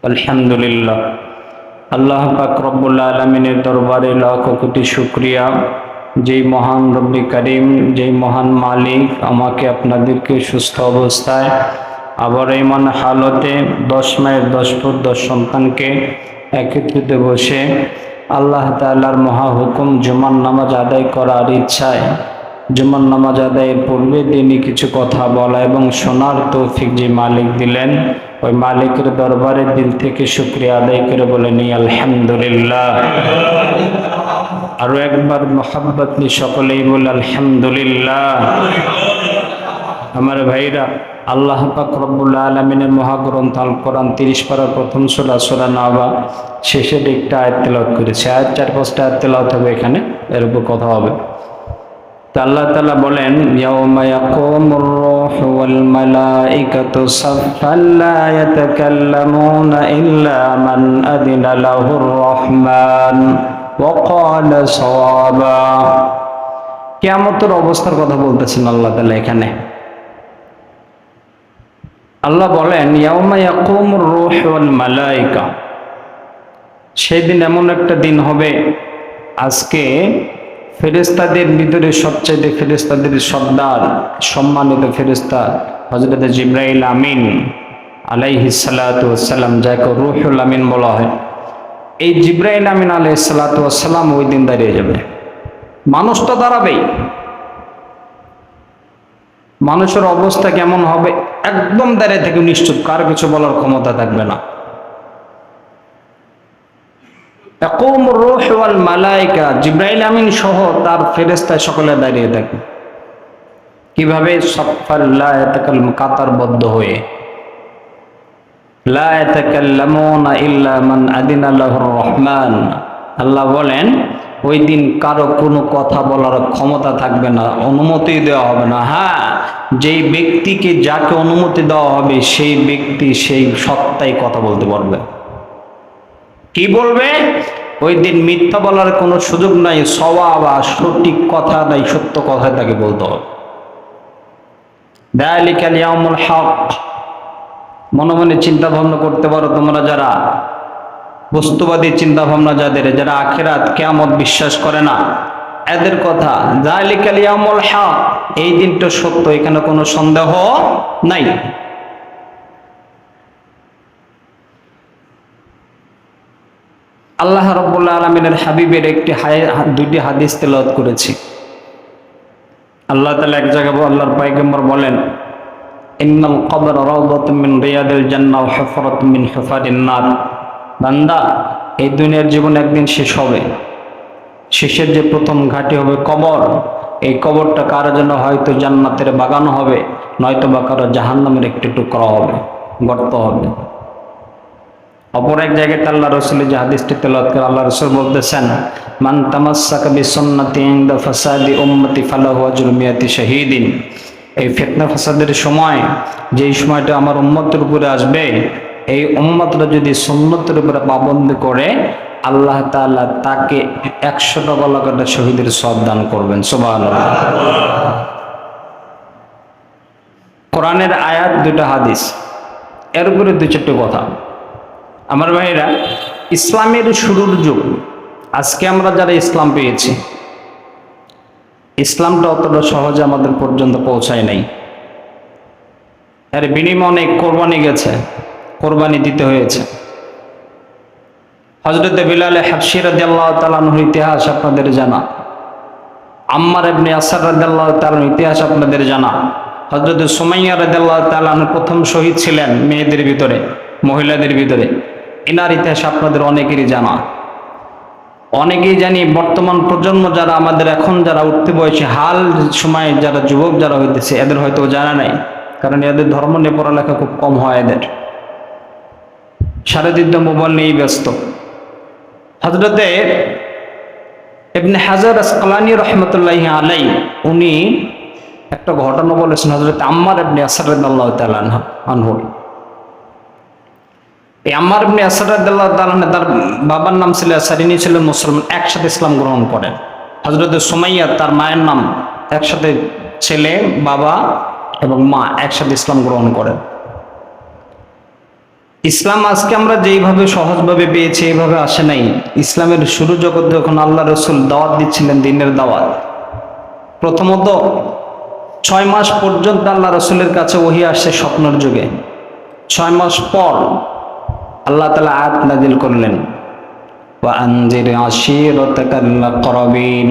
আলহামদুলিল্লাহ। আল্লাহ পাক রব্বুল আলামিনের দরবারে লাখ কোটি শুকরিয়া, যেই মহান রব্বি করিম, যেই মহান মালিক আমাকে আপনাদেরকে সুস্থ অবস্থায় আবার ইমান হালতে 10 মায়ের 10 ফুট 10 সন্তানকে একত্রিত বসে আল্লাহ তাআলার মহা হুকুম জুমার নামাজ আদায় করার ইচ্ছায় জুমার নামাজ আদায়ের পূর্বে দিনই কিছু কথা বলা এবং শোনার তৌফিক যে মালিক দিলেন, ওই মালিকের দরবারে দিল থেকে শুকরিয়া আদায় করে বলে নি আলহামদুলিল্লাহ। আরো একবার মোহাব্বত নিয়ে সকলেই বলে আলহামদুলিল্লাহ। আমার ভাইরা, আল্লাহ পাক রব্বুল আলামিনের মহাগ্রন্থ আল কোরআন 30 পারার প্রথম সূরা সূরা নাবা শেষের একটা আয়াত তেলাওয়াত করেছে। আয়াত 4-5টা আয়াত তেলাওয়াত হবে, এখানে এর উপর কথা হবে। আল্লাহ তাআলা বলেন, ইয়াউমা ইয়াকুমুর রূহু ওয়াল মালাইকাতু সাফফান লা ইয়াতাকাল্লামুনা ইল্লা মান আযিনা লাহুর রহমান ওয়া ক্বালা সাওয়াবা। কিয়ামতের অবস্থার কথা বলতেছেন আল্লাহ তাআলা এখানে। আল্লাহ বলেন, ইয়াউমা ইয়াকুমুর রূহু ওয়াল মালাইকা, সেদিন এমন একটা দিন হবে আজকে ফেরেশতাদের ভিতরে সবচেয়ে ফেরেশতাদের সর্দার সম্মানিত ফেরেশতা হযরত জিবরাইল আমিন আলাইহিস সালাতু ওয়াস সালাম, যাকে রূহুল আমিন বলা হয়, এই জিবরাইল আমিন আলাইহিস সালাতু ওয়াস সালাম ওই দিন দাঁড়িয়ে যাবে। মানুষ তো দাঁড়াবেই। মানুষের অবস্থা কেমন হবে একদম দাঁড়িয়ে থেকে নিশ্চিত, কার কিছু বলার ক্ষমতা থাকবে না। ইয়াকুমুর রূহু ওয়াল মালাইকা, জিবরাইল আমিন সহ তার ফেরেশতা সকলে দাঁড়িয়ে থাকে। কিভাবে? সাফফাল লা ইয়াতাকাল্লামু, কাতারবদ্ধ হয়ে। লা ইয়াতাকাল্লামুনা ইল্লা মান আযিনা লাহুর রহমান। আল্লাহ বলেন, ওই দিন কারো কোনো কথা বলার ক্ষমতা থাকবে না, অনুমতি দেওয়া হবে না। হ্যাঁ, যেই ব্যক্তিকে যাকে অনুমতি দেওয়া হবে সেই ব্যক্তি সেই সত্তাই কথা বলতে পারবে। কি বলবে? ওই দিন মিথ্যা বলার কোনো সুযোগ নাই, সওয়াব বা সঠিক কথা নাই, সত্য কথা তাকে বলতে হবে। যালিকাল ইয়াউমুল হক। মনে মনে চিন্তা ভাবনা করতে পারো তোমরা যারা বস্তুবাদী চিন্তা ভাবনা, যারা আখিরাত কিয়ামত বিশ্বাস করে না, এদের কথা। যালিকাল ইয়াউমুল হক, এই দিনটা সত্য, এখানে কোনো সন্দেহ নাই। আল্লাহ রাব্বুল আলামিনের হাবিবের দুইটি হাদিস তেলাওয়াত করেছি। আল্লাহ তাআলা এক জায়গায় আল্লাহর পয়গম্বর বলেন, ইন্নাল কবর রাউদাতুম মিন রিয়াদিল জান্নাহ ওয়া হুফরাতুম মিন হুফারিন নার। বান্দা, এই দুনিয়ার জীবন একদিন শেষ হবে। শেষের যে প্রথম ঘাটি হবে কবর, এই কবরটা কারো জন্য হয়তো জান্নাতের বাগান হবে, নয়তো বা কারো জাহান্নামের একটি টুকরা হবে, গর্ত হবে। অপর এক জায়গায় আল্লাহ রাসূলের যে হাদিসটি তেলাওয়াত করে আল্লাহ রাসূল বলতেছেন, মান তামাসসাকা বিসুন্নতি ইনদা ফাসাদি উম্মতি ফালাহু আজরু মিয়াতি শাহীদিন। এই ফিতনা ফাসাদের সময়, যেই সময়টা আমার উম্মতের উপরে আসবে, এই উম্মতরা যদি সুন্নতের উপরে পাবন্দি করে আল্লাহ তাআলা তাকে 100টা গলাকাটা শহীদের সওয়াব দান করবেন। সুবহানাল্লাহ। কোরআনের আয়াত, দুটো হাদিস, এর উপরে 2-4টি কথা। আমার ভাইরা, ইসলামের শুরুর যুগ, আজকে আমরা যারা ইসলাম পেয়েছি, ইসলামটা অতটা সহজে আমাদের পর্যন্ত পৌঁছায় নাই। এর বিনিময়ে অনেক কোরবানি গেছে, কোরবানি দিতে হয়েছে। হযরত বিলাল হাবশী রাদিয়াল্লাহু তাআলা আনহুর ইতিহাস আপনাদের জানা, আম্মার ইবনে ইয়াসির রাদিয়াল্লাহু তাআলার ইতিহাস আপনাদের জানা। হযরত সুমাইয়া রাদিয়াল্লাহু তাআলা আনহু প্রথম শহীদ ছিলেন মেয়েদের ভিতরে, মহিলাদের ভিতরে। এনার ইতিহাস আপনাদের অনেকেরই জানা। অনেকেই জানি বর্তমান প্রজন্ম যারা আমাদের এখন যারা উঠতে বয়সে হাল সময় যারা যুবক যারা হইতেছে, এদের হয়তো জানা নাই, কারণ এদের ধর্ম নিয়ে পড়ালেখা খুব কম হয়। এদের সারাদিন মোবাইল নিয়েই ব্যস্ত। হযরতে ইবনে হাজার আসকালানী রাহমাতুল্লাহি আলাইহি, উনি একটা ঘটনা বলেছেন হযরত আম্মার ইবনে ইয়াসির রাদিয়াল্লাহু তাআলা আনহু। এই আম্মার ইবনে ইয়াসির রাদিয়াল্লাহু তাআলা, তার বাবার নাম ছিল ইয়াসির, ইনি ছিলেন মুসলমান, একসাথে ইসলাম গ্রহণ করেন। হযরত সুমাইয়া, তার মায়ের নাম, একসাথে ছেলে, বাবা এবং মা একসাথে ইসলাম গ্রহণ করেন। ইসলাম আজকে আমরা যেইভাবে সহজভাবে পেয়েছি এইভাবে আসে নাই। ইসলামের শুরু জগৎ যখন আল্লাহ রসুল দাওয়াত দিচ্ছিলেন, দিনের দাওয়াত, প্রথমত 6 মাস পর্যন্ত আল্লাহ রসুলের কাছে ওহী আসছে স্বপ্নের যুগে। 6 মাস পর আল্লাহ তাআলা আয়াত নাযিল করলেন, ওয়া আনজির আশীরাতাকাল আকরাবিন।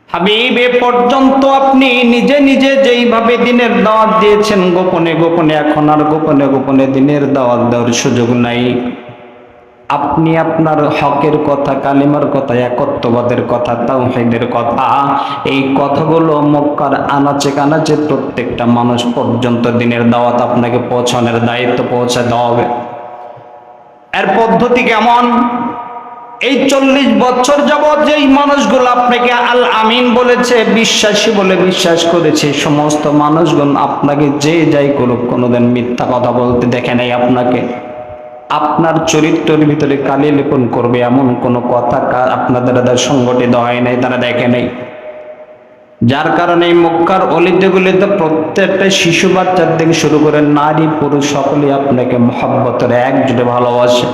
হাবিব, এ পর্যন্ত আপনি নিজে নিজে যেইভাবে দিনের দাওয়াত দিয়েছেন গোপনে গোপনে, এখন আর গোপনে গোপনে দিনের দাওয়াত দেওয়ার সুযোগ নাই। আপনি আপনার হকের কথা, কালিমার কথা, একত্ববাদের কথা, তাওহীদের কথা, এই কথাগুলো মক্কার আনাচে কানাচে প্রত্যেকটা মানুষ পর্যন্ত দিনের দাওয়াত আপনাকে পৌঁছানোর দায়িত্ব পৌঁছে দেওয়া হবে। এর পদ্ধতি কেমন? এই 40 বছর যাবৎ যেই মানুষগুলো আপনাকে আল আমিন বলেছে, বিশ্বাসী বলে বিশ্বাস করেছে, সমস্ত মানুষগণ আপনাকে যে যাই করুক কোনোদিন মিথ্যা কথা বলতে দেখে নাই। আপনাকে আপনার চরিত্রের ভিতরে কালি লেপন করবে এমন কোনো কথা আপনাদের দ্বারা সংগঠিত হয় নাই, তারা দেখে নাই। যার কারণে মক্কার অলিতে গলিতে প্রত্যেকটা শিশু বাচ্চার থেকে শুরু করে নারী পুরুষ সকলেই আপনাকে মহব্বতের একজোটে ভালোবাসে।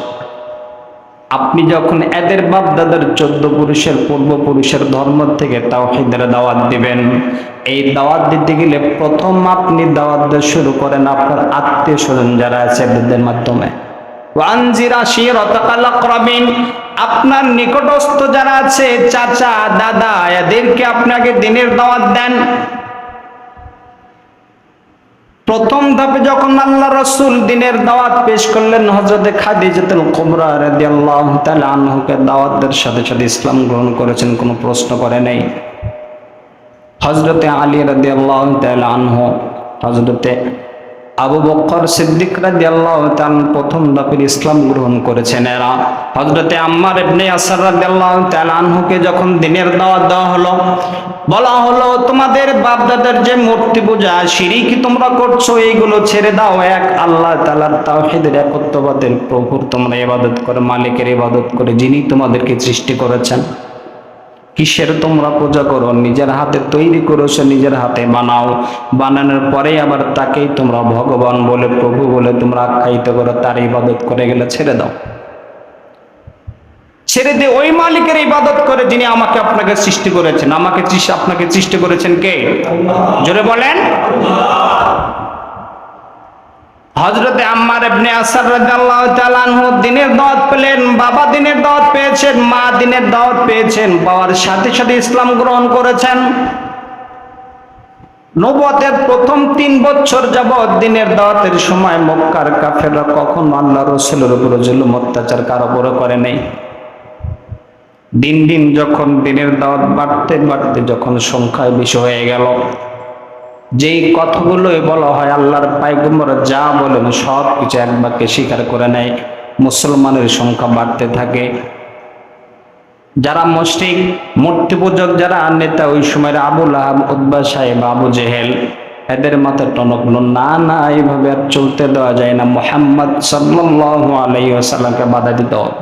আপনি যখন এদের বাপ দাদার 14 পুরুষের পূর্বপুরুষের ধর্ম থেকে তাওহীদের দাওয়াত দিবেন, এই দাওয়াত দিতে গেলে প্রথম আপনি দাওয়াত দিয়ে শুরু করেন আপনার আত্মীয় স্বজন যারা আছে এদের মাধ্যমে। ওয়ানজির আশীরাতাকাল আকরাবিন, আপনার নিকটস্থ যারা আছে চাচা দাদা, এদেরকে আপনাকে দিনের দাওয়াত দেন। প্রথম ধাপে যখন আল্লাহ রাসূল দিনের দাওয়াত পেশ করলেন, হযরত খাদিজাতুল কুবরা রাদিয়াল্লাহু তাআলা আনহাকে দাওয়াতের সাথে সাথে ইসলাম গ্রহণ করেছেন, কোনো প্রশ্ন করে নাই। হযরত আলী রাদিয়াল্লাহু তাআলা আনহু, হযরত আবু বকর সিদ্দিক রাদিয়াল্লাহু তাআলা প্রথম ধাপে ইসলাম গ্রহণ করেছেন এরা। হযরত আম্মার ইবনে ইয়াসির রাদিয়াল্লাহু তাআলা আনহুকে যখন দিনের দাওয়াত দেওয়া হলো, বলা হলো তোমাদের বাপ দাদার যে মূর্তি পূজা শিরক তোমরা করছো, এইগুলো ছেড়ে দাও, এক আল্লাহ তাআলার তাওহীদের একত্ববাদের প্রভুর তোমরা ইবাদত করো, মালিকের ইবাদত করে, যিনি তোমাদেরকে সৃষ্টি করেছেন। কিসের তোমরা পূজা করো? নিজের হাতে তৈরি করেছো, নিজের হাতে বানাও, বানানোর পরে আবার তাকেই তোমরা ভগবান বলে, প্রভু বলে তোমরা আখ্যায়িত করো, তার ইবাদত করে গেলে ছেড়ে দাও। ছেড়ে দিয়ে ওই মালিকের ইবাদত করে যিনি আমাকে আপনাকে সৃষ্টি করেছেন। আপনাকে সৃষ্টি করেছেন কে? জোরে বলেন। হযরত আম্মার ইবনে ইয়াসির রাদিয়াল্লাহু তাআলা আনহু দিনের দাওয়াত পেলেন, বাবা দিনের দাওয়াত পেয়েছেন, মা দিনের দাওয়াত পেয়েছেন, পাওয়ার সাথে সাথে ইসলাম গ্রহণ করেছেন। নবুয়তের প্রথম 3 বছর যাবৎ দিনের দাওয়াতের সময় মক্কার কাফেররা কখনো আল্লাহ রাসূলের উপর জুলুম অত্যাচার কারো উপর করে নাই। দিন দিন যখন দিনের দাওয়াত বাড়তে বাড়তে যখন সংখ্যায় বেশি হয়ে গেল, যেই কথাগুলোই বলা হয় আল্লাহর পয়গম্বর যা বলেন সব কিছু এক বাক্যে স্বীকার করে নেয়, মুসলমানের সংখ্যা বাড়তে থাকে। যারা মুশরিক মূর্তি পূজক যারা নেতা ওই সময়ের আবু লাহাব, উতবা সাহেব, আবু জেহেল, এদের মাথায় টনকলো, না না এইভাবে আর চলতে দেওয়া যায় না, মুহাম্মদ সাল্লাল্লাহু আলাইহি ওয়াসাল্লামকে বাধা দিতে হবে।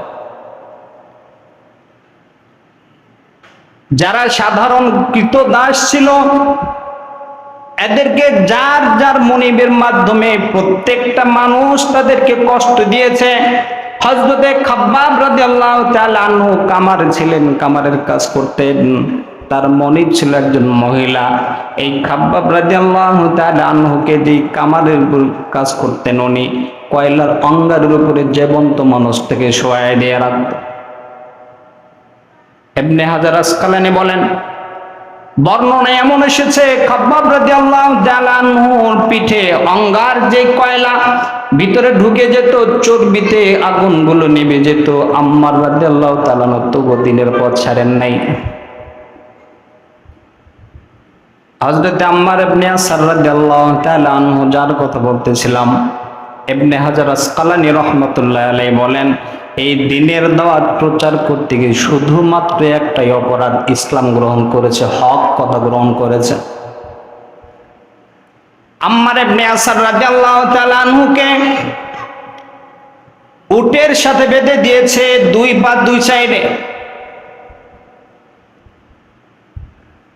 যারা সাধারণ কৃতদাস ছিল এদেরকে যার যার মনিবের মাধ্যমে প্রত্যেকটা মানুষ তাদেরকে কষ্ট দিয়েছে। হযরত খাব্বাব রাদিয়াল্লাহু তাআলা আনহু কামার ছিলেন, কামারের কাজ করতেন, তার মনিব ছিল একজন মহিলা। এই খাব্বাব রাদিয়াল্লাহু তাআলা আনহুকে যে কামারের কাজ করতেন, উনি কয়লার অঙ্গারের উপরে জীবন্ত মানুষ থেকে শোয়ায় দিয়ে রাখত। ইবনে হাজার আসকালানী বলেন, বর্ণনা এমন এসেছে খাব্বাব রাদিয়াল্লাহু তাআলা আনহুর পিঠে অঙ্গার যে কয়লা ভিতরে ঢুকে যেত, চর্বিতে আগুনগুলো নিভে যেত। আম্মার রাদিয়াল্লাহু তাআলা তবু দিনের পথ ছাড়েন নাই। হযরত আম্মার ইবনে ইয়াসির রাদিয়াল্লাহু তাআলা আনহু যার কথা বলতেছিলাম, ইবনে হাজার আসকালানী রাহমাতুল্লাহি আলাইহি বলেন, এই দিনের দাওয়াত প্রচার করতে গিয়ে শুধুমাত্র একটাই অপরাধ, ইসলাম গ্রহণ করেছে, হক কথা গ্রহণ করেছে। আম্মার ইবনে ইয়াসির রাদিয়াল্লাহু তাআলা আনহুকে উটের সাথে বেঁধে দিয়েছে, 2 পা 2 সাইডে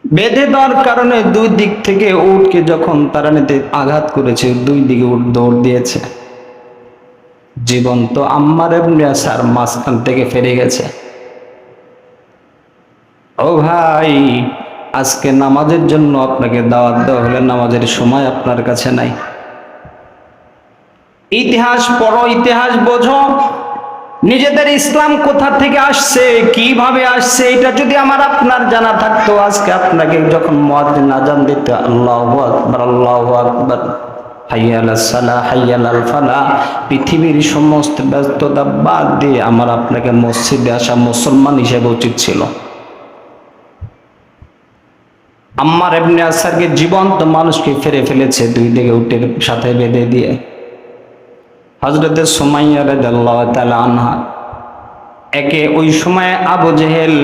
বেঁধে দেওয়ার কারণে 2 দিক থেকে উটকে যখন তাড়ানিতে আঘাত করেছে, 2 দিকে উট দৌড় দিয়েছে। জীবন্ত আম্মার ইবনে ইয়াসার মাঝখান থেকে ফিরে গেছে। ও ভাই, আজকে নামাজের জন্য আপনাকে দাওয়াত দেওয়া হলে নামাজের সময় আপনার কাছে নাই। ইতিহাস পড়ো, ইতিহাস বোঝো, নিজেদের ইসলাম কোথা থেকে আসছে, কিভাবে আসছে, এটা যদি আমার আপনার জানা থাকতো, আজকে আপনাকে যখন মুয়াজ্জিন আযান দিত আল্লাহু আকবার আল্লাহু আকবার হাইয়া আলাস সালাহ হাইয়া আলাল ফালাহ, পৃথিবীর সমস্ত ব্যস্ততা বাদ দিয়ে আমার আপনাকে মসজিদে আসা মুসলমান হিসেবে উচিত ছিল। আম্মার ইবনে ইয়াসারকে জীবন্ত মানুষকে ফিরে ফেলেছে দুই দিকে উটের সাথে বেঁধে দিয়ে। হযরত সুমাইয়া রাদিয়াল্লাহু তাআলা আনহা, একে ওই সময় আবু জেহেল,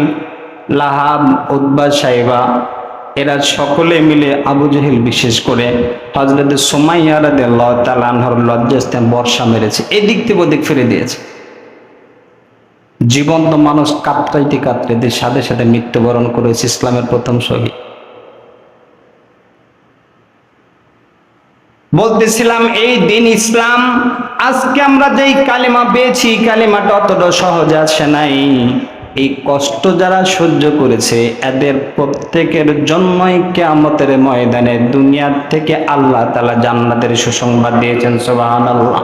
লাহাব, উতবা, সাইবা এরা সকলে মিলে আবু জেহেল বিশেষ করে হযরত সুমাইয়া রাদিয়াল্লাহু তাআলা আনহার লজ্জাস্থানে বর্ষা মেরেছে, এদিক থেকে ওদিক ফিরে দিয়েছে। জীবন্ত মানুষ কাঁদতে কাঁদতে সাথে সাথে মৃত্যুবরণ করেছে ইসলামের প্রথম শহীদ। বলতেছিলাম এই দিন ইসলাম, আজকে আমরা যেই কালিমা পেয়েছি, কালিমাটা অতটা সহজ আসে নাই। এই কষ্ট যারা সহ্য করেছে এদের প্রত্যেকের জন্যই কিয়ামতের ময়দানে দুনিয়ার থেকে আল্লাহ তাআলা জান্নাতের সুসংবাদ দিয়েছেন। সুবহানাল্লাহ।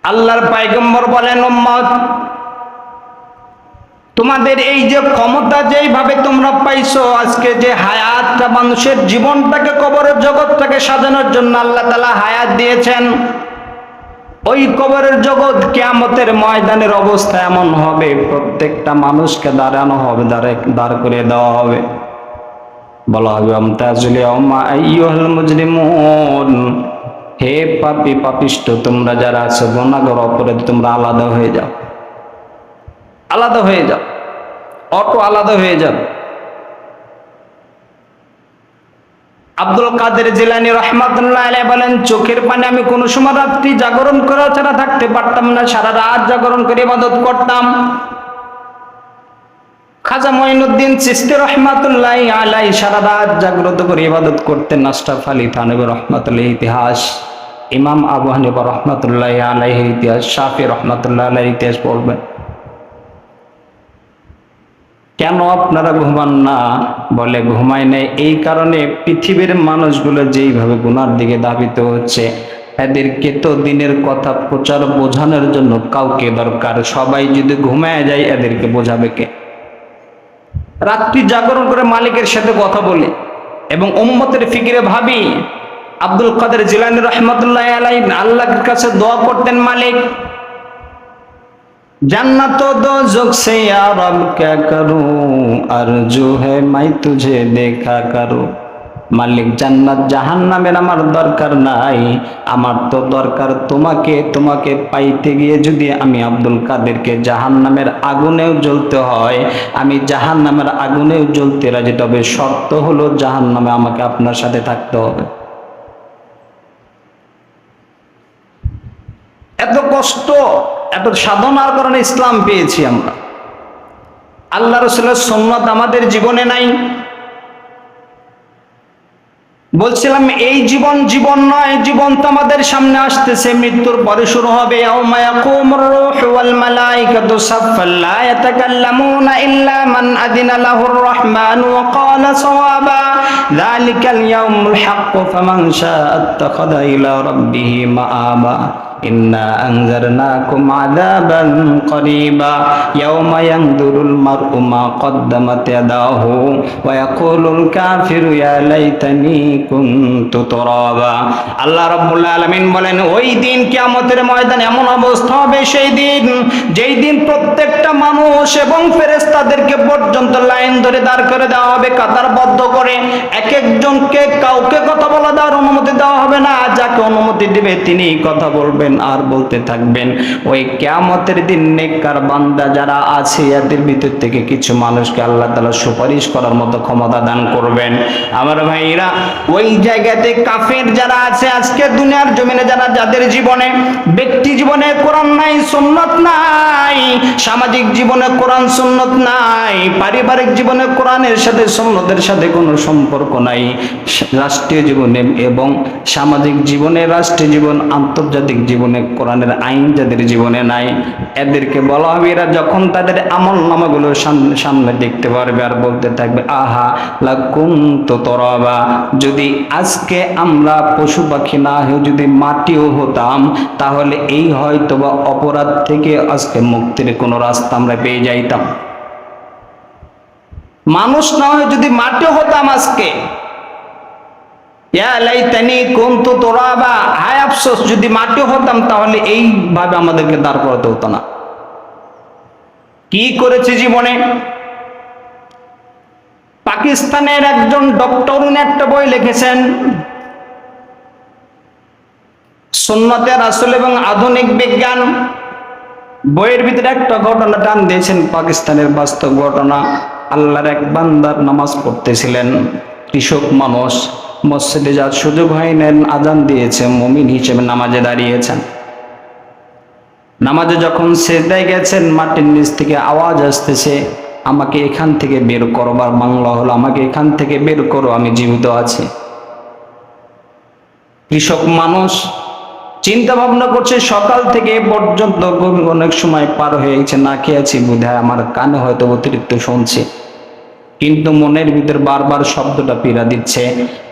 আল্লাহর পয়গম্বর বলেন, উম্মত তোমাদের এই যে ক্ষমতা যেইভাবে তোমরা পাইছো, আজকে যে হায়াতটা, মানুষের জীবনটাকে, কবরের জগৎটাকে সাজানোর জন্য আল্লাহ তাআলা হায়াত দিয়েছেন, ওই কবরের জগৎ কিয়ামতের ময়দানের অবস্থা এমন হবে, প্রত্যেকটা মানুষকে দাঁড়ানো হবে, দাঁড় করে দেওয়া হবে, বলা হবে আমতাজুল ইয়াউমা আইয়ুহাল মুজরিমুন, হে পাপী পাপিষ্ঠ তোমরা যারা আছো, গুনাহগার, অপরাধী, তোমরা আলাদা হয়ে যাও, আলাদা হয়ে যাও, অটো আলাদা হয়ে যাও। আব্দুল কাদের জিলানী রাহমাতুল্লাহ আলাইহি বলেন, চোখের পানি আমি কোন সময় রাত্রি জাগরণ করা ছাড়া থাকতে পারতাম না, সারা রাত জাগরণ করে ইবাদত করতাম। খাজা মঈনুদ্দিন চিশতি রাহমাতুল্লাহ আলাইহি সারা রাত জাগ্রত করে ইবাদত করতেন। আশরাফ আলী থানভী রাহমাতুল্লাহ ইতিহাস, ইমাম আবু হানিফা রাহমাতুল্লাহ আলাইহি ইতিহাস, শাফি রাহমাতুল্লাহ আলাইহি ইতিহাস পড়বেন। কেন আপনারা ঘুমান না? বলে ঘুমায় নাই এই কারণে পৃথিবীর মানুষগুলো যেইভাবে গুনার দিকে ধাবিত হচ্ছে, এদেরকে তো দিনের কথা প্রচার বোঝানোর জন্য কাউকে দরকার। সবাই যদি ঘুমায় যায় এদেরকে বোঝাবে কে? রাত্রি জাগরণ করে মালিকের সাথে কথা বলে এবং উম্মতের ফিকিরে ভাবি। আব্দুল কাদের জিলানী রাহমাতুল্লাহ আলাইহি আল্লাহর কাছে দোয়া করতেন, মালিক जन्नत दोज़ख से या रब क्या करूं, अर्जू है मैं तुझे देखा करूं। মালিক, জান্নাত জাহান্নামের আমার দরকার নাই, আমার তো দরকার তোমাকে। তোমাকে পাইতে গিয়ে যদি আমি আব্দুল কাদেরকে জাহান্নামের আগুনেও জ্বলতে হয়, আমি জাহান্নামের আগুনেও জ্বলতে রাজি, তবে শর্ত হলো জাহান্নামে আমাকে আপনার সাথে থাকতে হবে। এত কষ্ট, এত সাধনার কারণে ইসলাম পেয়েছি আমরা। আল্লাহ রাসূলের সুন্নাত আমাদের জীবনে নাই। বলছিলাম এই জীবন জীবন নয়, জীবন তো আমাদের সামনে আসতেছে, মৃত্যুর পরে শুরু হবে। ইয়াউমা ইয়াকুমুর রূহু ওয়াল মালাইকাতু সাফফান লা ইয়াতাকাল্লামুনা ইল্লা মান আযিনা লাহুর রাহমানু ওয়া ক্বালা সাওয়াবা, যালিকাল ইয়াউমুল হাক্কু ফামান শাআ আত্তাখাযা ইলা রাব্বিহি মাআবা, ইন্না আনজারনাকুম আযাবান করিবা, ইয়াউমা ইয়ানদুরুল মার'ু মা কদ্দামাত ইয়াদাহু ওয়া ইয়াকুলুল কাফিরু ইয়া লাইতানি কুনতু তুরাবা। আল্লাহ রাব্বুল আলামিন বলেন, ওই দিন কিয়ামতের ময়দানে এমন অবস্থা হবে, সেই দিন যেই দিন প্রত্যেকটা মানুষ এবং ফেরেশতাদেরকে পর্যন্ত লাইন ধরে দাঁড় করে দেওয়া হবে, কাতারবদ্ধ করে। এক একজনকে কাউকে কথা বলা দেওয়ার অনুমতি দেওয়া হবে না, যাকে অনুমতি দিবে তিনিই কথা বলবেন। করেন আর বলতে থাকবেন, ওই কিয়ামতের দিন নেককার বান্দা যারা আছে এদের ভিতর থেকে কিছু মানুষকে আল্লাহ তাআলা সুপারিশ করার মতো ক্ষমতা দান করবেন। আমার ভাইরা, ওই জায়গাতে কাফের যারা আছে আজকে দুনিয়ার জমিনে যাদের জীবনে, ব্যক্তি জীবনে কোরআন নাই, সুন্নাত নাই, সামাজিক জীবনে কোরআন সুন্নাত নাই, পারিবারিক জীবনে কোরআনের সাথে সুন্নতের সাথে কোনো সম্পর্ক নাই, রাষ্ট্রীয় জীবনে এবং সামাজিক জীবনে, রাষ্ট্রীয় জীবন, আন্তর্জাতিক জীবনে কোরআনের আইন যাদের জীবনে নাই, এদেরকে বলা হবে, এরা যখন তাদের আমল নামাগুলো সামনে দেখতে পারবে আর বলতে থাকবে, আহা লাকুনতু তুরাবা, যদি আজকে আমরা পশু পাখি না হয়ে যদি মাটিও হতাম তাহলে এই হয়তোবা অপরাধ থেকে আজকে মুক্তির কোনো রাস্তা আমরা পেয়ে যাইতাম। মানুষ না হয়ে যদি মাটিও হতাম আজকে, ইয়া লাইতানি কুনতু তুরাবা, হায় আফসোস যদি মাটিও হতাম তাহলে এইভাবে আমাদেরকে দাঁড় করাতে হতো না। কি করেছে জীবনে? পাকিস্তানের একজন ডক্টর, উনি একটা বই লিখেছেন, সুন্নতে রাসূল এবং আধুনিক বিজ্ঞান। বইয়ের ভিতরে একটা ঘটনা টান দিয়েছেন, পাকিস্তানের বাস্তব ঘটনা। আল্লাহর এক বান্দার নামাজ পড়তেছিলেন, কৃষক মানুষ, মসজিদে যাওয়ার সুযোগ হয় না, আজান দিয়েছে, মুমিন হিসেবে নামাজে দাঁড়িয়েছেন। নামাজে যখন সিজদায় গেছেন, মাটির নিচ থেকে আওয়াজ আসতেছে, আমাকে এখান থেকে বের করো, বা বাংলা হলো আমাকে এখান থেকে বের করো, আমি জীবিত আছি। কৃষক মানুষ চিন্তা ভাবনা করছে, সকাল থেকে এ পর্যন্ত অনেক সময় পার হয়ে গেছে, না খেয়েছি বোধহয়, আমার কানে হয়তো অতিরিক্ত শুনছে, কিন্তু মনের ভিতর বারবার শব্দটা পীড়া দিচ্ছে।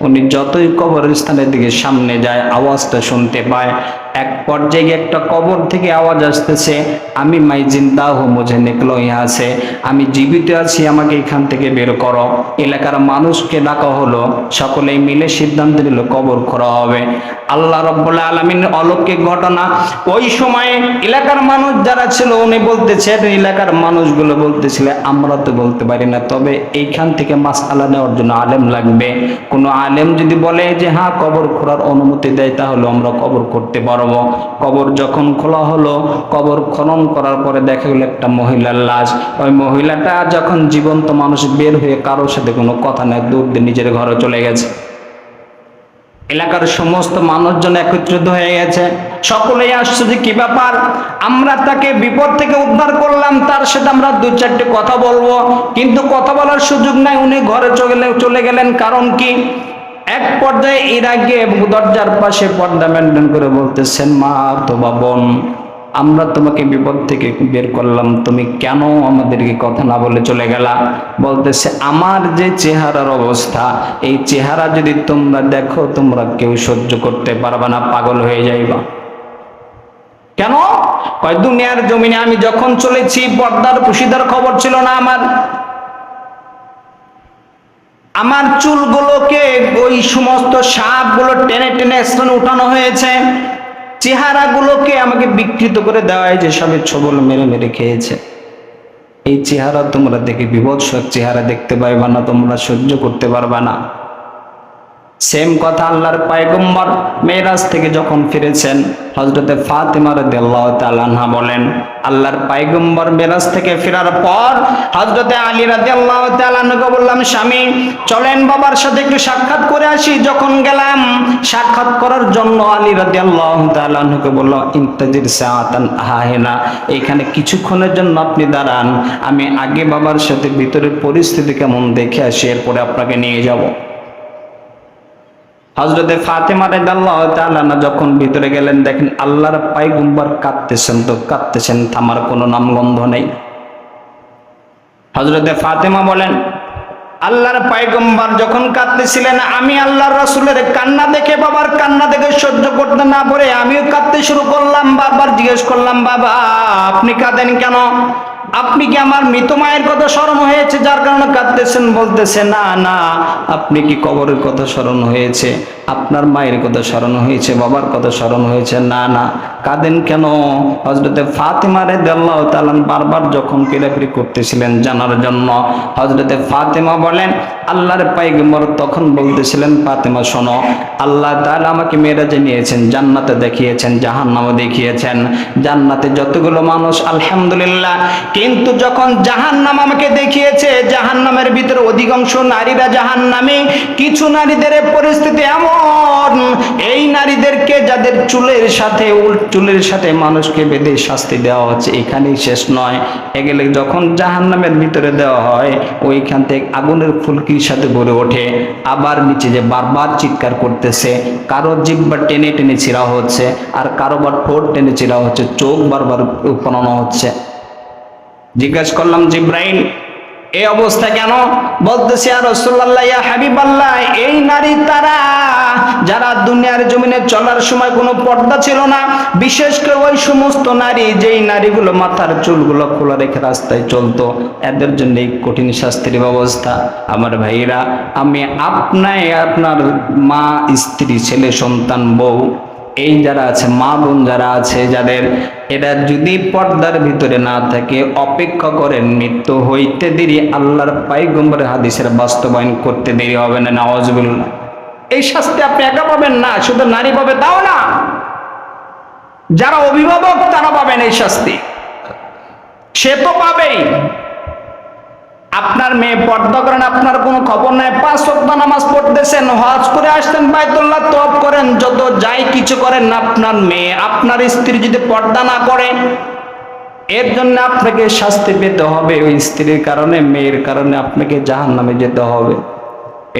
উনি যতই কবরের স্থানের দিকে সামনে যায় আওয়াজটা শুনতে পায়। এক পর্যায়ে একটা কবর থেকে আওয়াজ আসতেছে, আমি মাই জিন্দা হো মুঝে নিকলো ইহা সে, আমি জীবিত আছি, আমাকে এখান থেকে বের করো। এলাকার মানুষকে ডাকা হলো, সকলেই মিলে সিদ্ধান্ত নিল কবর খোঁড়া হবে। আল্লাহ রাব্বুল আলামিনের অলৌকিক ঘটনা, ওই সময়ে এলাকার মানুষ যারা ছিল, উনি বলতেছে, এলাকার মানুষগুলো বলতেছিল, আমরা তো বলতে পারি না, তবে এইখান থেকে মাসআলা নেওয়ার জন্য আলেম লাগবে। কোনো আলেম যদি বলে যে হ্যাঁ কবর খোঁড়ার অনুমতি দেয়, তাহলে আমরা কবর করতে পারবো। কবর যখন খোলা হলো, কবর খনন করার পরে দেখা গেল একটা মহিলার লাশ। ওই মহিলাটা যখন জীবন্ত মানুষ বের হয়ে কারোর সাথে কোনো কথা না, দূর দিয়ে নিজের ঘরে চলে গেছে। এলাকার সমস্ত মানুষজন একত্রিত হয়ে গেছে, সকলেই আসছে যে কি ব্যাপার, আমরা তাকে বিপদ থেকে উদ্ধার করলাম, তার সাথে আমরা দু চারটে কথা বলবো, কিন্তু কথা বলার সুযোগ নাই, উনি ঘরে চলে গেলেন। কারণ কি? এক পর্যায়ে এর আগে দরজার পাশে পর্দা মেনটেন করে বলতেছেন, মা অথবা বোন, আমরা তোমাকে বিপদ থেকে বের করলাম, তুমি কেন আমাদেরকে কথা না বলে চলে গেলা? বলতেছে, আমার যে চেহারার অবস্থা, এই চেহারা যদি তোমরা দেখো, তোমরা কেউ সহ্য করতে পারবে না, পাগল হয়ে যাইবা। কেন? কয় দুনিয়ার জমিনে আমি যখন চলেছি, পর্দার পুশিদার খবর ছিল না আমার চুলগুলোকে ওই সমস্ত সাপগুলো টেনে টেনে স্থানে উঠানো হয়েছে, চেহারাগুলোকে আমাকে বিকৃত করে দেওয়া হয়েছে, সবে ছবল মেরে মেরে খেয়েছে। এই চেহারা তোমরা দেখে বিভৎস চেহারা দেখতে পাইবা না, তোমরা সহ্য করতে পারবা না। সেম কথা আল্লাহর পয়গম্বর মেরাজ থেকে যখন ফিরেছেন, হযরতে ফাতেমা রাদিয়াল্লাহু তাআলা আনহা বলেন, আল্লাহর পয়গম্বর মেরাজ থেকে ফেরার পর হযরতে আলী রাদিয়াল্লাহু তাআলা আনহুকে বললাম, স্বামী চলেন বাবার সাথে একটু সাক্ষাৎ করে আসি। যখন গেলাম সাক্ষাৎ করার জন্য, আলী রাদিয়াল্লাহু তাআলা আনহুকে বলল, ইন্তাজির সাআতান হাহিনা, এখানে কিছুক্ষণের জন্য আপনি দাঁড়ান, আমি আগে বাবার সাথে ভিতরের পরিস্থিতি কেমন দেখে আসি, এরপরে আপনাকে নিয়ে যাব। হযরতে ফাতেমা রাদিয়াল্লাহু তাআলা যখন ভিতরে গেলেন, দেখেন আল্লাহর পয়গম্বর কাঁদতেছেন, তো কাঁদতেছেন, থামার কোনো নামগন্ধ নেই। হযরতে ফাতেমা বলেন, আল্লাহর পয়গম্বর যখন কাঁদতেছিলেন, আমি আল্লাহর রাসূলের কান্না দেখে, বাবার কান্না দেখে সহ্য করতে না পারে আমিও কাঁদতে শুরু করলাম। বারবার জিজ্ঞেস করলাম, বাবা আপনি কাঁদেন কেন? আপনি কি আমার মৃত মায়ের কথা স্মরণ হয়েছে যার কারণে কাঁদতেছেন? বলতেছে, না না, আপনি কি কবরের কথা স্মরণ হয়েছে? আপনার মায়ের কথা স্মরণ হয়েছে, বাবার কথা স্মরণ হয়েছে? না না, কাঁদেন কেন? হযরতে ফাতেমা রাদিয়াল্লাহু তাআলা বারবার যখন পীড়াপিড়ি করতেছিলেন জানার জন্য, হযরতে ফাতেমা বলেন আল্লাহর পয়গম্বর তখন বলতেছিলেন, ফাতেমা শোনো, আল্লাহ তাআলা আমাকে মেরাজে নিয়েছেন, জান্নাতে দেখিয়েছেন, জাহান্নামে দেখিয়েছেন। জান্নাতে যতগুলো মানুষ আলহামদুলিল্লাহ, কিন্তু যখন জাহান্নাম আমাকে দেখিয়েছে, জাহান্নামের ভিতরে অধিকাংশ নারীরা জাহান্নামী। কিছু নারীদের পরিস্থিতি এমন, এই নারীদেরকে যাদের চুলের সাথে মানুষকে বেঁধে শাস্তি দেওয়া হচ্ছে, এখানেই শেষ নয়। এগুলো যখন জাহান্নামের ভিতরে দেওয়া হয়, ওইখান থেকে আগুনের ফুলকির সাথে ভরে ওঠে, আবার নিচে যে বারবার চিৎকার করতেছে, কারো জিহ্বা টেনে টেনে ছিঁড়া হচ্ছে, আর কারো বা ঠোঁট টেনে ছিঁড়া হচ্ছে, চোখ বারবার উপনানো হচ্ছে। জিজ্ঞাসা করলাম, জিব্রাইল এই অবস্থা কেন? বলতেছে, ইয়া রাসূলুল্লাহ, ইয়া হাবিবাল্লাহ, এই নারী তারা যারা দুনিয়ার জমিনে চলার সময় কোনো পর্দা ছিল না, বিশেষ করে ওই সমস্ত নারী যেই নারীগুলো মাথার চুলগুলো খোলা রেখে রাস্তায় চলতো, এদের জন্য এই কঠিন শাস্তির ব্যবস্থা। আমার ভাইরা, আমি আপনার মা, স্ত্রী, ছেলে, সন্তান, বউ, এই যারা আছে, মা বোন যারা আছে, যাদের এরা যদি পর্দার ভিতরে না থাকে, অপেক্ষা করেন, মৃত্যু হইতে দেরি আল্লাহর পয়গম্বরের হাদিসের বাস্তবায়ন করতে দেরি হবে না। নাউজুবিল্লাহ। এই শাস্তি আপনি একা পাবেন না, শুধু নারী পাবে তাও না, যারা অভিভাবক তারা পাবেন এই শাস্তি। সে তো পাবেই। আপনার মেয়ে পর্দা করেন, আপনার কোনো খবর নাই, 5 ওয়াক্ত নামাজ পড়তেছেন, হজ করে আসতেন, বাইতুল্লাহ তওয়াফ করেন, যত যাই কিছু করেন, আপনার মেয়ে, আপনার স্ত্রী যদি পর্দা না করে, এর জন্য আপনাকে শাস্তি পেতে হবে। ওই স্ত্রীর কারণে, মেয়ের কারণে আপনাকে জাহান্নামে যেতে হবে।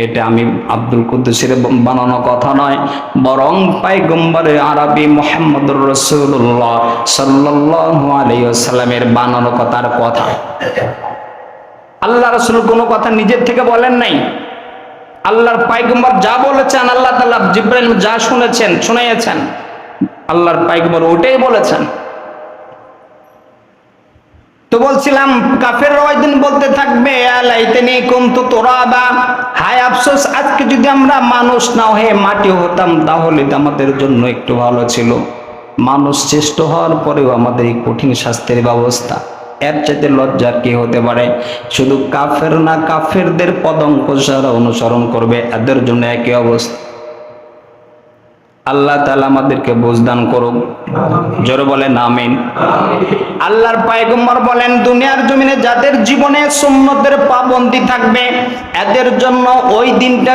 এটা আমি আব্দুল কুদ্দুসের বানানো কথা নয়, বরং পয়গম্বরে আরবি মুহাম্মদুর রাসূলুল্লাহ সাল্লাল্লাহু আলাইহি ওয়াসাল্লামের বানানো কথা। আল্লাহ রাসূল কোনো কথা নিজের থেকে বলেন নাই। আল্লাহর পয়গম্বর যা বলেছেন, আল্লাহ তাআলা জিবরাইল যা শুনিয়েছেন, আল্লাহর পয়গম্বর ওটাই বলেছেন। তো বলছিলাম, কাফেররা ওই দিন বলতে থাকবে, আলাইতানি কুনতু তুরাবা, হায় আফসোস, আজকে যদি আমরা মানুষ না হয়ে মাটি হতাম, তাহলে আমাদের জন্য একটু ভালো ছিল। মানুষ শ্রেষ্ঠ হওয়ার পরেও আমাদের এই কঠিন শাস্তির ব্যবস্থা, এর চাইতে লজ্জার কি হতে পারে? শুধু কাফের না, কাফেরদের পদঙ্ক যারা অনুসরণ করবে, এদের জন্য একই অবস্থা। আল্লাহ তাআলা আমাদেরকে বুঝদান করুক, জোরে বলেন আমিন। আল্লাহর পয়গম্বর বলেন, দুনিয়ার জমিনে যাদের জীবনে সুন্নতের পাবন্দি থাকবে, এদের জন্য ওই দিনটা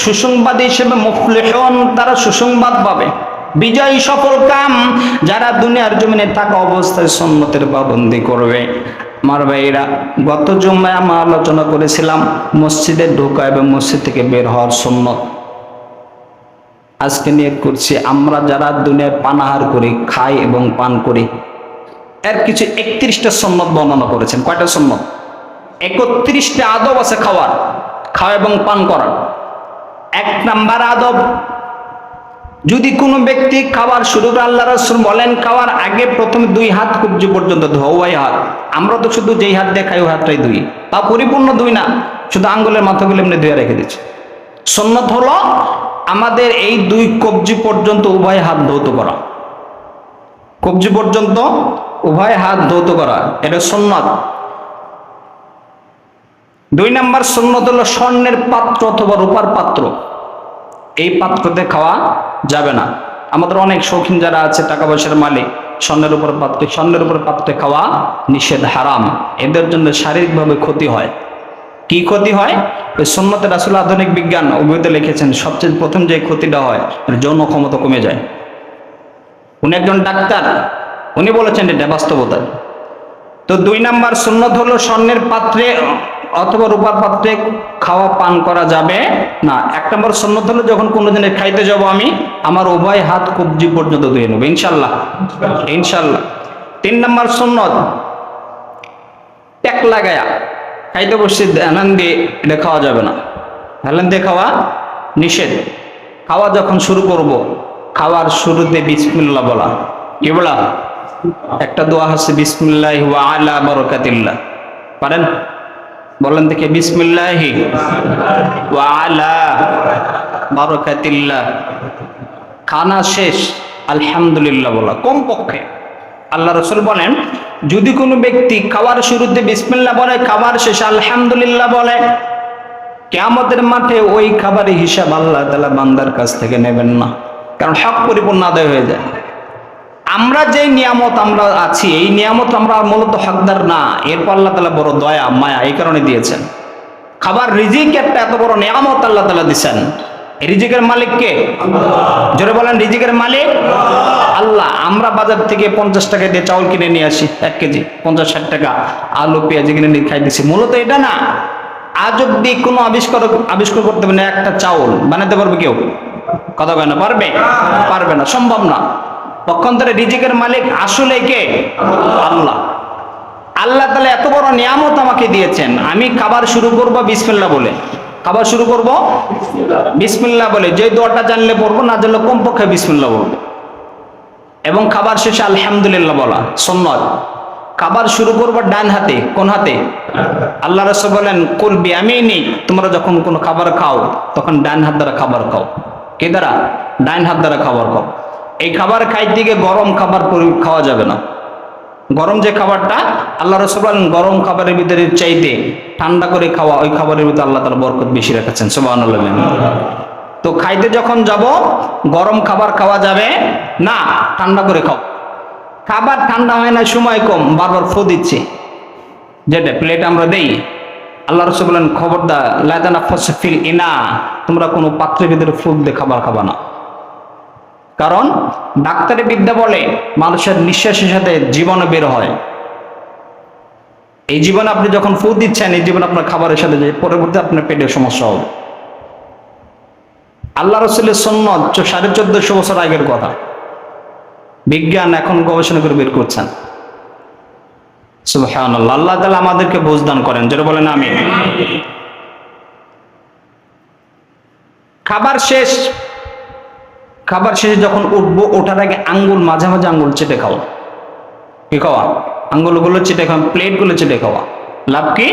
সুসংবাদ হিসেবে মুফলিহুন, তারা সুসংবাদ পাবে, বিজয়ী, সফল কাম। যারা দুনিয়ার জমিনে থাকা অবস্থায় সুন্নতের পাবন্দি করবে। আমার ভাইরা, গত জুম্মায় আমরা আলোচনা করেছিলাম মসজিদে ঢোকা এবং মসজিদ থেকে বের হওয়ার সুন্নত। আজকে নিয়ত করছি, আমরা যারা দুনিয়ায় পানাহার করি, খাই এবং পান করি, এর কিছু 31টা সুন্নত বর্ণনা করেছেন। কয়টা সুন্নত? 31টা আদব আছে খাওয়া এবং পান করার। 1 নাম্বার আদব, যদি কোনো ব্যক্তি খাবার শুরু করে, আল্লাহ রাসূল বলেন খাওয়ার আগে প্রথমে 2 হাত কবজি পর্যন্ত ধোয়াই হাত। আমরা তো শুধু যেই হাত দিয়ে খাই ওই হাতটাই ধুই, তা পরিপূর্ণ ধুই না, শুধু আঙ্গুলের মাথাগুলো এমনি ধুয়ে রেখে দিচ্ছি। সুন্নত হলো আমাদের এই 2 কবজি পর্যন্ত উভয় হাত ধৌত করা, কবজি পর্যন্ত উভয় হাত ধৌত করা, এটা সুন্নত। 2 নাম্বার সুন্নত হলো স্বর্ণের পাত্র অথবা রূপার পাত্র, এই পাত্রতে খাওয়া যাবে না। আমাদের অনেক শৌখিন যারা আছে, টাকা পয়সার মালিক, স্বর্ণের উপর পাত্রে খাওয়া নিষেধ, হারাম। এদের জন্য শারীরিকভাবে ক্ষতি হয়। কি ক্ষতি হয়? ওই সুন্নতে রাসূল আধুনিক বিজ্ঞান অভিজ্ঞতা লিখেছেন, সবচেয়ে প্রথম যে ক্ষতিটা হয়, যৌন ক্ষমতা কমে যায়। উনি একজন ডাক্তার, উনি বলেছেন এটা বাস্তবতা। তো 2 নাম্বার সুন্নত হলো স্বর্ণের পাত্রে অথবা রূপার পাত্রে খাওয়া পান করা যাবে না। 1 নম্বর সুন্নত হলো যখন কোনো দিনে খাইতে যাব, আমি আমার উভয় হাত কবজি পর্যন্ত ধুয়ে নেব, ইনশাআল্লাহ। 3 নম্বর সুন্নত, ট্যাক লাগায়া খাইতে বসছি, হেলান দিয়ে এটা খাওয়া যাবে না, হেলান দিয়ে খাওয়া নিষেধ। খাওয়া যখন শুরু করব, খাওয়ার শুরুতে বিসমিল্লাহ বলা। কি বলা? একটা দোয়া আছে, বিসমিল্লাহি ওয়া আলা বারাকাতিল্লাহ, পারেন? বলেন দেখে, বিসমিল্লাহি ওয়া আলা বারাকাতিল্লাহ। খানা শেষ আলহামদুলিল্লাহ বলা কমপক্ষে। আল্লাহ রাসূল বলেন, যদি কোনো ব্যক্তি খাওয়ার শুরুতে বিসমিল্লাহ বলে, খাবার শেষে আলহামদুলিল্লাহ বলে, কিয়ামতের মাঠে ওই খাবারের হিসাব আল্লাহ তাআলা বান্দার কাছ থেকে নেবেন না, কারণ হক পরিপূর্ণ আদায় হয়ে যায়। আমরা যে নিয়ামত আমরা আছি, এই নিয়ামত আমরা মূলত হকদার না, এরপর আল্লাহ তাআলা বড় দয়া মায়া এই কারণে দিয়েছেন। খাবার রিজিক একটা এত বড় নিয়ামত আল্লাহ তাআলা দিয়েছেন। রিজিকের মালিক কে? জোরে বলেন, রিজিকের মালিক আল্লাহ। আমরা বাজার থেকে 50 টাকা দিয়ে চাউল কিনে নিয়ে আসি 1 কেজি, 50-60 টাকা আলু পেঁয়াজ কিনে নিয়ে খাই দিচ্ছি, মূলত এটা না। আজ অব্দি কোনো আবিষ্কার করতে পারবে না একটা চাউল বানাতে পারবে কেউ? কথা কয় না, পারবে? পারবে না, সম্ভব না। পক্ষান্তরে রিজিকের মালিক আসলে কে? আল্লাহ। আল্লাহ তাআলা এত বড় নিয়ামত আমাকে দিয়েছেন, আমি খাবার শুরু করব বিসমিল্লাহ বলে। খাবার শুরু করব বিসমিল্লাহ বলে, যে দোয়াটা জানলে পড়বো, না জানলে কমপক্ষে বিসমিল্লাহ বলবো। এবং খাবার শেষে আলহামদুলিল্লাহ বলা সুন্নাত। খাবার শুরু করবো ডান হাতে। কোন হাতে? আল্লাহ রাসূল বলেন, কুল বিয়ামিনি, তোমরা যখন কোনো খাবার খাও তখন ডান হাত দ্বারা খাবার খাও। কে দ্বারা? ডান হাত দ্বারা খাবার খাও। এই খাবার খাইতে গিয়ে গরম খাবার খাওয়া যাবে না। গরম যে খাবারটা, আল্লাহ রাসূল বলেন, গরম খাবারের ভিতরে চাইতে ঠান্ডা করে খাওয়া, ওই খাবারের ভিতরে আল্লাহ তাআলা বরকত বেশি রেখেছেন। সুবহানাল্লাহ। তো খাইতে যখন যাব, গরম খাবার খাওয়া যাবে না, ঠান্ডা করে খাও। খাবার ঠান্ডা হয় না, সময় কম, বারবার ফু দিচ্ছে, যেটা প্লেট আমরা দেই। আল্লাহ রাসূল বলেন, খবরদার, লা তানাফাসু ফিল ইনা, তোমরা কোনো পাত্রের ভিতরে ফুক দিয়ে খাবার খাবা না। কারণ ডাক্তারি বিদ্যা বলে মানুষের নিঃশ্বাসের সাথে জীবন বের হয়। এই জীবন আপনি যখন ফু দিচ্ছেন, এই জীবন আপনার খাবারের সাথে যে পরবর্তী আপনার পেটের সমস্যা হবে। আল্লাহ রাসূলের সুন্নাত 1450 বছর আগের কথা, বিজ্ঞান এখন গবেষণা করে বের করছেন। সুবহানাল্লাহ। আল্লাহ তাআলা আমাদেরকে বুঝ দান করেন, যেটা বলেন আমিন। খাবার শেষ। খাবার শেষে যখন উঠবো, ওঠার আগে আঙ্গুল, মাঝে মাঝে আঙ্গুল চেটে খাওয়া। কি খাওয়া? আঙ্গুলগুলো চেটে খাওয়া, প্লেটগুলো চেটে খাওয়া। লাভ কি?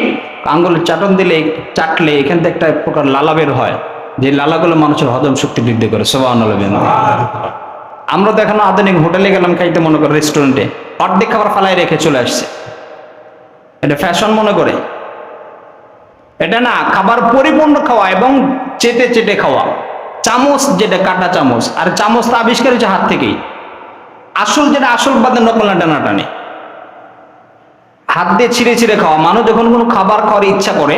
আঙ্গুলের চাটন দিলে, চাটলে এখান থেকে একটা প্রকার লালা বের হয়, যে লালাগুলো মানুষের হজম শক্তি বৃদ্ধি করে। সুবহানাল্লাহ। আমরা তো এখন আধুনিক হোটেলে গেলাম খাইতে, মনে করে রেস্টুরেন্টে অর্ধেক খাবার ফালাই রেখে চলে আসছে, এটা ফ্যাশন মনে করে। এটা না, খাবার পরিপূর্ণ খাওয়া এবং চেটে চেটে খাওয়া। চামচ, যেটা কাটা চামচ, আর চামচটা আবিষ্কার হয়েছে হাত থেকেই। আসল যেটা, আসল বাদে নকল না টানাটানি। হাত দিয়ে ছিঁড়ে ছিঁড়ে খাওয়া। মানুষ যখন কোনো খাবার খাওয়ার ইচ্ছা করে,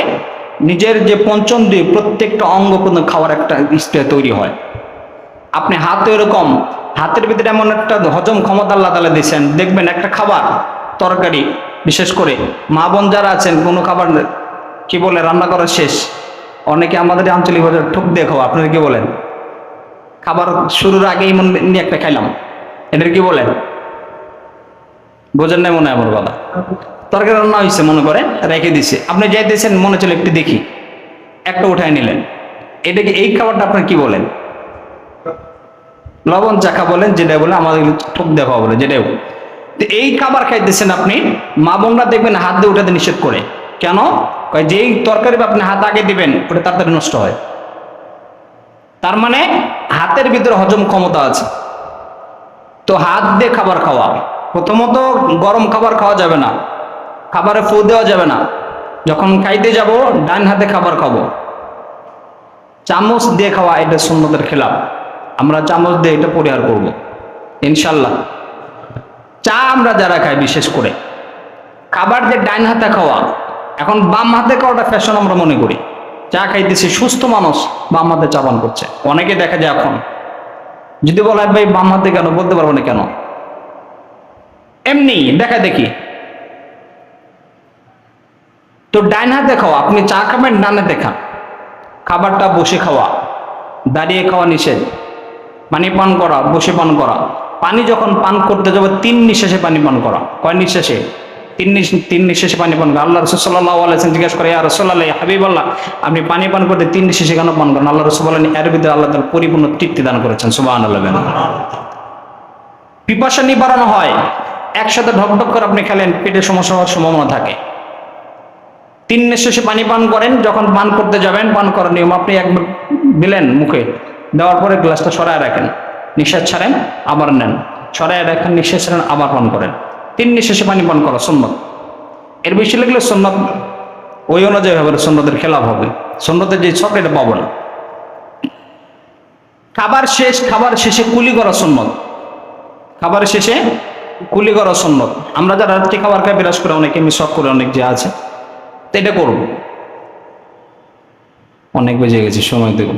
নিজের যে পঞ্চম দিয়ে প্রত্যেকটা অঙ্গ পর্যন্ত খাওয়ার একটা ইচ্ছা তৈরি হয়। আপনি হাতে এরকম, হাতের ভিতরে এমন একটা হজম ক্ষমতা আল্লাহ তাআলা দিয়েছেন, দেখবেন একটা খাবার, তরকারি, বিশেষ করে মা বোন যারা আছেন, কোনো খাবার কি বলে রান্না করা শেষ, অনেকে আমাদের আঞ্চলিক ভাষায় ঠুক দিয়ে খাওয়া, আপনারা কি বলেন? খাবার শুরুর আগেই মনে নিয়ে একটা খাইলাম, এটার কি বলেন? বোঝেন নাই মনে হয় আমার কথা। তরকারি রান্না হয়েছে, মনে করে রেখে দিছে, আপনি যাইতেছেন, মনে চলে একটু দেখি, একটা উঠাই নিলেন। এটাকে, এই খাবারটা আপনার কি বলেন? লবণ চাকা বলেন, যেটা বলে আমাদের ঠোক দেখা বলে, যেটাও। তো এই খাবার খাইতেছেন আপনি, মা বোনরা দেখবেন হাত দিয়ে উঠাতে নিষেধ করে। কেন? যেই তরকারি আপনি হাত আগে দিবেন, ওটা তাড়াতাড়ি নষ্ট হয়। তার মানে হাতের ভিতরে হজম ক্ষমতা আছে। তো হাত দিয়ে খাবার খাওয়া। প্রথমত গরম খাবার খাওয়া যাবে না, খাবারে ফু দেওয়া যাবে না। যখন খাইতে যাব, ডান হাতে খাবার খাবো। চামচ দিয়ে খাওয়া, এটা সুন্নতের খেলাফ। আমরা চামচ দিয়ে এটা পরিহার করব ইনশাল্লাহ। চা আমরা যারা খাই, বিশেষ করে খাবার যে ডাইন হাতে খাওয়া, এখন বাম হাতে খাওয়াটা ফ্যাশন আমরা মনে করি। চা খাইতেছি, সুস্থ মানুষ বাম হাতে চা পান করছে, অনেকে দেখা যায়। এখন যদি বলা ভাই বাম হাতে কেন, বলতে পারবো না কেন, এমনি দেখা দেখি। তো ডাইন হাতে খাওয়া, আপনি চা খাবেন ডান হাতে খান। খাবারটা বসে খাওয়া, দাঁড়িয়ে খাওয়া নিষেধ। পানি পান করা, বসে পান করা। পানি যখন পান করতে যাবো, 3 নিঃশ্বাসে পানি পান করা। কয় নিঃশ্বাসে? 3 নিঃশ্বাসে পানি পান করা। আল্লাহ রাসূল সাল্লাল্লাহু আলাইহি ওয়াসাল্লাম জিজ্ঞাসা করে, ইয়া রাসূলুল্লাহ, ইয়া হাবিবাল্লাহ, আপনি পানি পান করতে 3 নিঃশ্বাসে কেন পান করেন? আল্লাহ রাসূল বলেন, এর ভিতরে আল্লাহ তাআলা পরিপূর্ণ তৃপ্তি দান করেছেন। সুবহানাল্লাহ। পিপাসা নিবারণ হয়, একসাথে ঢকঢক করে আপনি খেলেন, পেটের সমস্যা হওয়ার সম্ভাবনা থাকে। 3 নিঃশ্বাসে পানি পান করেন, যখন পান করতে যাবেন, পান করার নিয়ম, আপনি একবার দিলেন মুখে, দেওয়ার পরে গ্লাসটা সরায় রাখেন, নিঃশ্বাস ছাড়েন, আবার নেন, সরায় রাখেন, নিঃশ্বাস ছাড়েন, আবার পান করেন। 3 নিঃশ্বাসে পানি পান করা সুন্নত। এর বেশি লাগলে সুন্নত ওই অনুযায়ী হবে, সুন্নতের খেলাফ হবে, সুন্নতের যে ছক এটা পাবো না। খাবার শেষে কুলি করা সুন্নত। খাবার শেষে কুলি করা সুন্নত। আমরা যারা রাত্রি খাবার খাই বিরাজ করে অনেকে মিসওয়াক করে, অনেক যে আছে, তো এটা করব। অনেক বেজে গেছে, সময় দেখুন।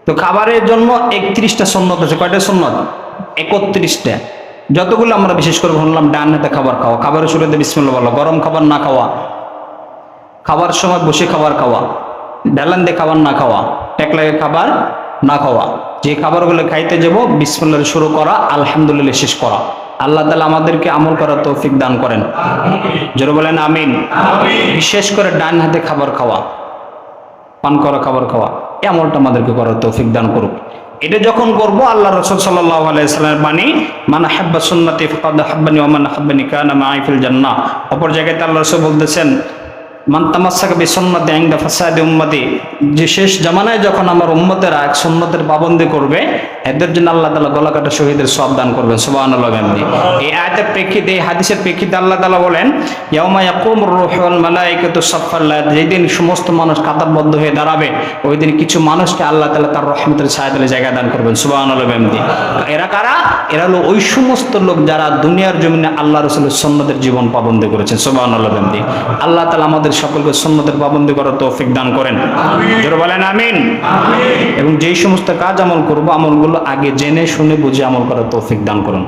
তো খাবারের জন্য 31টা সুন্নত আছে। কয়টা সুন্নত? 31টা। যতগুলো আমরা বিশেষ করে বললাম, ডান হাতে খাবার খাওয়া, খাবারের শুরুতে বিসমিল্লাহ বলা, গরম খাবার না খাওয়া, খাবার সময় বসে খাবার খাওয়া, ঢালান দিয়ে খাবার না খাওয়া, টেকলাগে খাবার না খাওয়া, যে খাবারগুলো খাইতে যাব বিসমিল্লাহ শুরু করা, আলহামদুলিল্লাহ শেষ করা। আল্লাহ তাআলা আমাদেরকে আমল করার তৌফিক দান করেন, জোরে বলেন আমিন। বিশেষ করে ডান হাতে খাবার খাওয়া, পান করা খাবার খাওয়া, এই আমলটা আমাদেরকে করার তৌফিক দান করুক। এটা যখন করবো, আল্লাহ রাসূল সাল্লাল্লাহু আলাইহি সাল্লামের বাণী, মান হাব্বা সুন্নতি ফাকাদ হাব্বানি ওয়া মান হাব্বানি কানা মাই ফিল জান্নাহ। অপর জায়গায় আল্লাহ রাসূল বলতেছেন, মান তামাসসাকা বিসুন্নতি ইনদা ফাসাদি উম্মতি, যে শেষ জামানায় যখন আমার উম্মতেরা এক সুন্নতের পাবন্দি করবে, এদের জন্য আল্লাহ তাআলা গলা কাটা শহীদের সওয়াব দান করবেন। সুবহানাল্লাহ। এই আয়াতের প্রেক্ষিতে, এই হাদিসের প্রেক্ষিতে আল্লাহ তাআলা বলেন, ইয়াউমা ইয়াকুমুর রূহু ওয়াল মালায়েকাতু সাফফান, যেদিন সমস্ত মানুষ কাতারবদ্ধ হয়ে দাঁড়াবে, ওই দিন কিছু মানুষকে আল্লাহ তাআলা তার রহমতের ছায়াতলে জায়গা দান করবেন। সুবহানাল্লাহ। এরা কারা? এরা হলো ওই সমস্ত লোক যারা দুনিয়ার জমিনে আল্লাহ রাসূলের সুন্নতের জীবন পাবন্দি করেছেন। সুবহানাল্লাহ। আল্লাহ তাআলা আমাদের সকলকে সুন্নতের পাবন্দি করার তৌফিক দান করেন, জোরে বলেন আমিন। এবং যেই সমস্ত কাজ আমল করব, আমলগুলো আগে জেনে শুনে বুঝে আমল করার তৌফিক দান করুন।